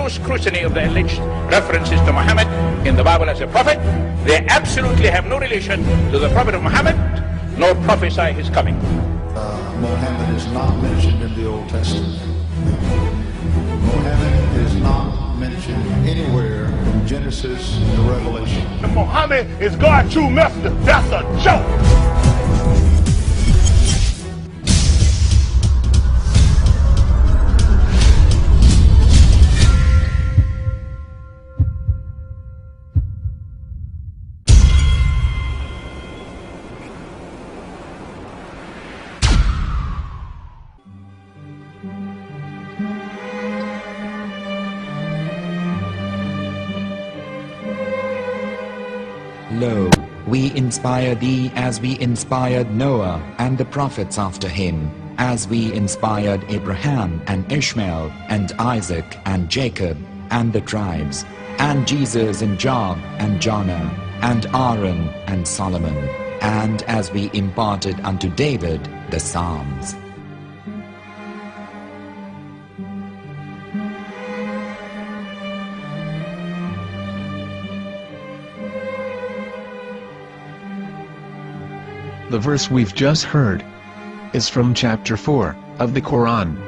no scrutiny of the alleged references to Muhammad in the Bible as a prophet. They absolutely have no relation to the Prophet of Muhammad, nor prophesy his coming. Muhammad is not mentioned in the Old Testament. Muhammad is not mentioned anywhere from Genesis to Revelation. Muhammad is God's true messenger. That's a joke. Lo, we inspire thee as we inspired Noah and the prophets after him, as we inspired Abraham and Ishmael and Isaac and Jacob and the tribes, and Jesus and Job and Jonah and Aaron and Solomon, and as we imparted unto David the Psalms. The verse we've just heard is from chapter 4 of the Quran.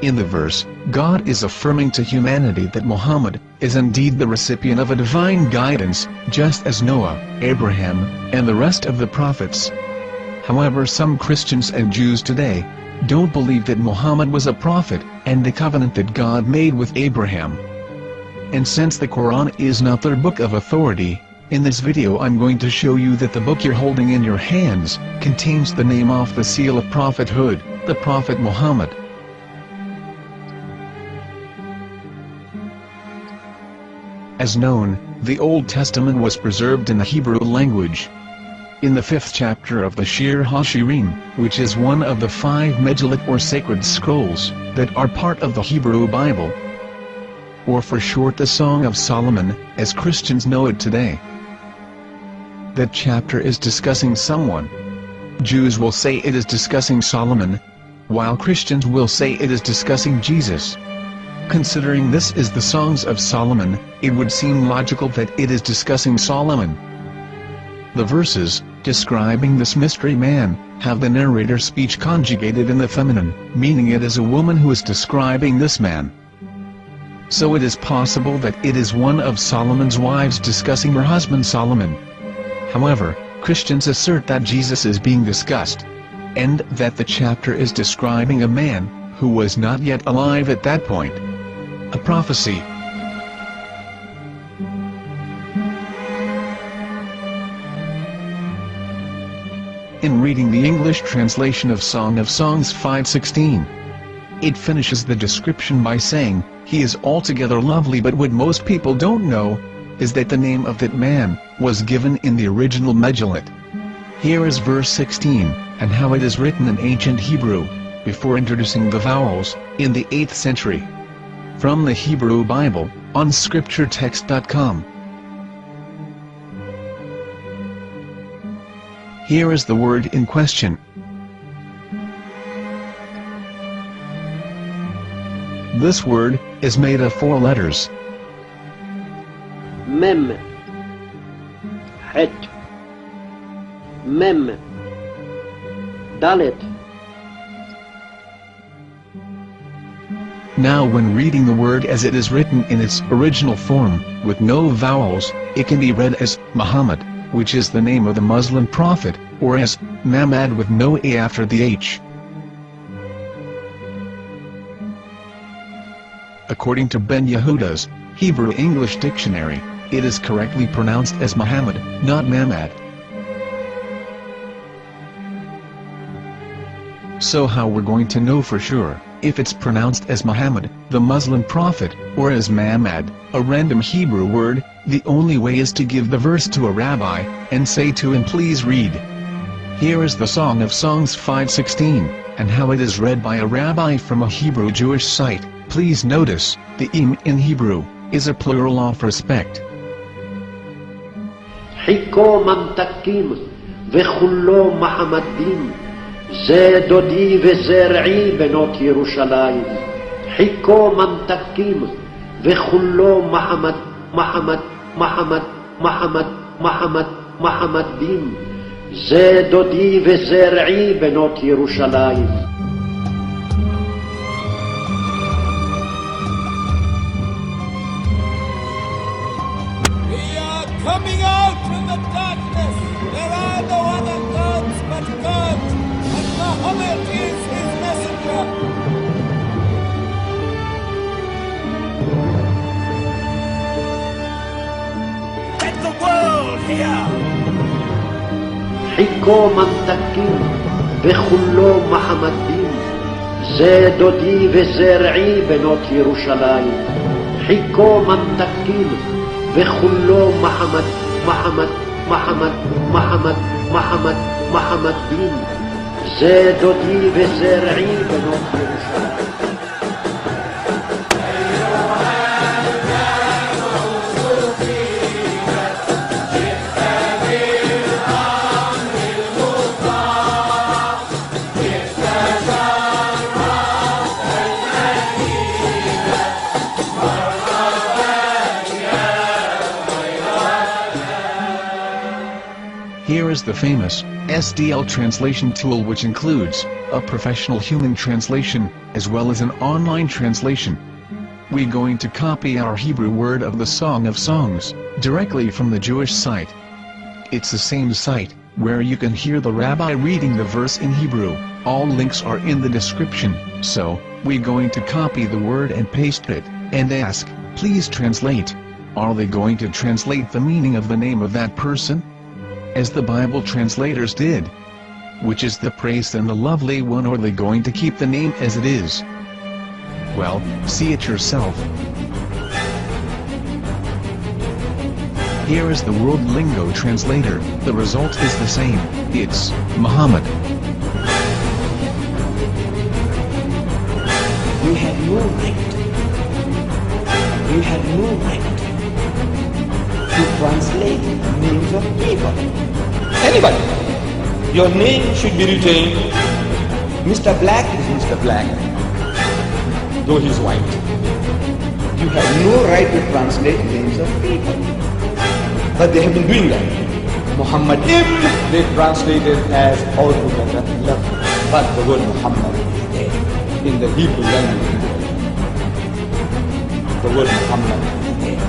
In the verse, God is affirming to humanity that Muhammad is indeed the recipient of a divine guidance, just as Noah, Abraham, and the rest of the prophets. However, some Christians and Jews today don't believe that Muhammad was a prophet and the covenant that God made with Abraham. And since the Quran is not their book of authority, in this video I'm going to show you that the book you're holding in your hands contains the name off the seal of prophethood, the Prophet Muhammad. As known, the Old Testament was preserved in the Hebrew language. In the 5th chapter of the Shir HaShirim, which is one of the 5 Megillat or sacred scrolls that are part of the Hebrew Bible, or for short the Song of Solomon, as Christians know it today. That chapter is discussing someone. Jews will say it is discussing Solomon, while Christians will say it is discussing Jesus. Considering this is the Songs of Solomon, it would seem logical that it is discussing Solomon. The verses, describing this mystery man, have the narrator's speech conjugated in the feminine, meaning it is a woman who is describing this man. So it is possible that it is one of Solomon's wives discussing her husband Solomon. However, Christians assert that Jesus is being discussed, and that the chapter is describing a man who was not yet alive at that point. A prophecy. In reading the English translation of Song of Songs 5:16, it finishes the description by saying, "He is altogether lovely," but what most people don't know is that the name of that man was given in the original Megillat. Here is verse 16, and how it is written in ancient Hebrew, before introducing the vowels, in the 8th century. From the Hebrew Bible, on scripturetext.com. Here is the word in question. This word is made of 4 letters. Mem, Het, Mem, Dalet. Now when reading the word as it is written in its original form, with no vowels, it can be read as Muhammad, which is the name of the Muslim prophet, or as Mamad with no A after the H. According to Ben Yehuda's Hebrew English Dictionary, it is correctly pronounced as Muhammad, not Mamad. So how we're going to know for sure if it's pronounced as Muhammad, the Muslim prophet, or as Mamad, a random Hebrew word? The only way is to give the verse to a rabbi and say to him, "Please read." Here is the Song of Songs 5:16, and how it is read by a rabbi from a Hebrew Jewish site. Please notice, the im in Hebrew is a plural of respect. חיכו ממתקים וכולו מחמדים, זה דודי וזה רעי בנות ירושלים. חיכו ממתקים וכולו מחמד, מחמד, מחמד, מחמד, מחמד, מחמדים. זה דודי וזרעי בנות ירושלים. Coming out from the darkness, there are no other gods but God, and Muhammad is his messenger. Let the world hear. חיכו ממתקים וכולו מחמדים, זה דודי וזרעי בנות ירושלים. חיכו ממתקים וכולו מחמד, מחמד, מחמד, מחמד, מחמד, מחמדים, זה דודי וזרעי בנות ירושלים. Here is the famous SDL translation tool, which includes a professional human translation, as well as an online translation. We're going to copy our Hebrew word of the Song of Songs, directly from the Jewish site. It's the same site, where you can hear the rabbi reading the verse in Hebrew. All links are in the description, so, we're going to copy the word and paste it, and ask, please translate. Are they going to translate the meaning of the name of that person? As the Bible translators did. Which is the praised and the lovely one, or are they going to keep the name as it is? Well, see it yourself. Here is the World Lingo Translator. The result is the same. It's Muhammad. You have no right. You have no right to translate names of people. Anybody. Your name should be retained. Mr. Black is Mr. Black, though he's white. You have no right to translate names of people. But they have been doing that. Muhammad ibn, they translated as altogether lovely. But the word Muhammad is there in the Hebrew language. The word Muhammad is there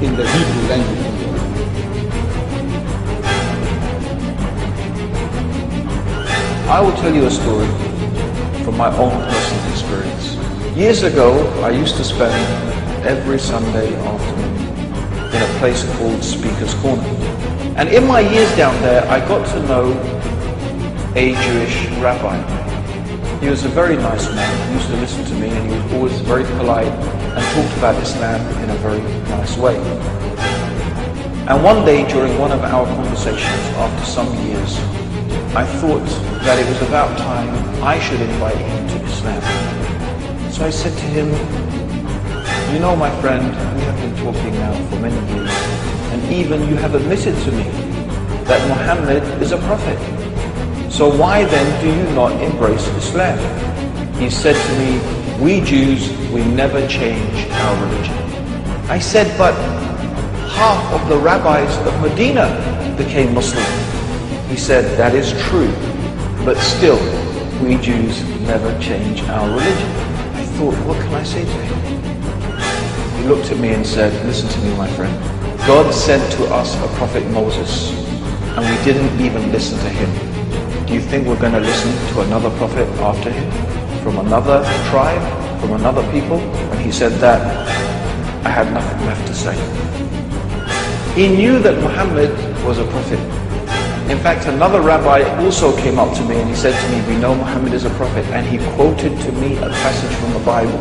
in the Hebrew language. I will tell you a story from my own personal experience. Years ago, I used to spend every Sunday afternoon in a place called Speaker's Corner. And in my years down there, I got to know a Jewish rabbi. He was a very nice man. He used to listen to me, and he was always very polite and talked about Islam in a very nice way. And one day during one of our conversations after some years, I thought that it was about time I should invite him to Islam. So I said to him, you know, my friend, we have been talking now for many years, and even you have admitted to me that Muhammad is a prophet. So why then do you not embrace Islam? He said to me, we Jews, we never change our religion. I said, but half of the rabbis of Medina became Muslim. He said, that is true, but still, we Jews never change our religion. I thought, what can I say to him? He looked at me and said, listen to me, my friend. God sent to us a prophet Moses, and we didn't even listen to him. Do you think we're going to listen to another prophet after him? From another tribe? From another people? When he said that, I had nothing left to say. He knew that Muhammad was a prophet. In fact, another rabbi also came up to me and he said to me, we know Muhammad is a prophet, and he quoted to me a passage from the Bible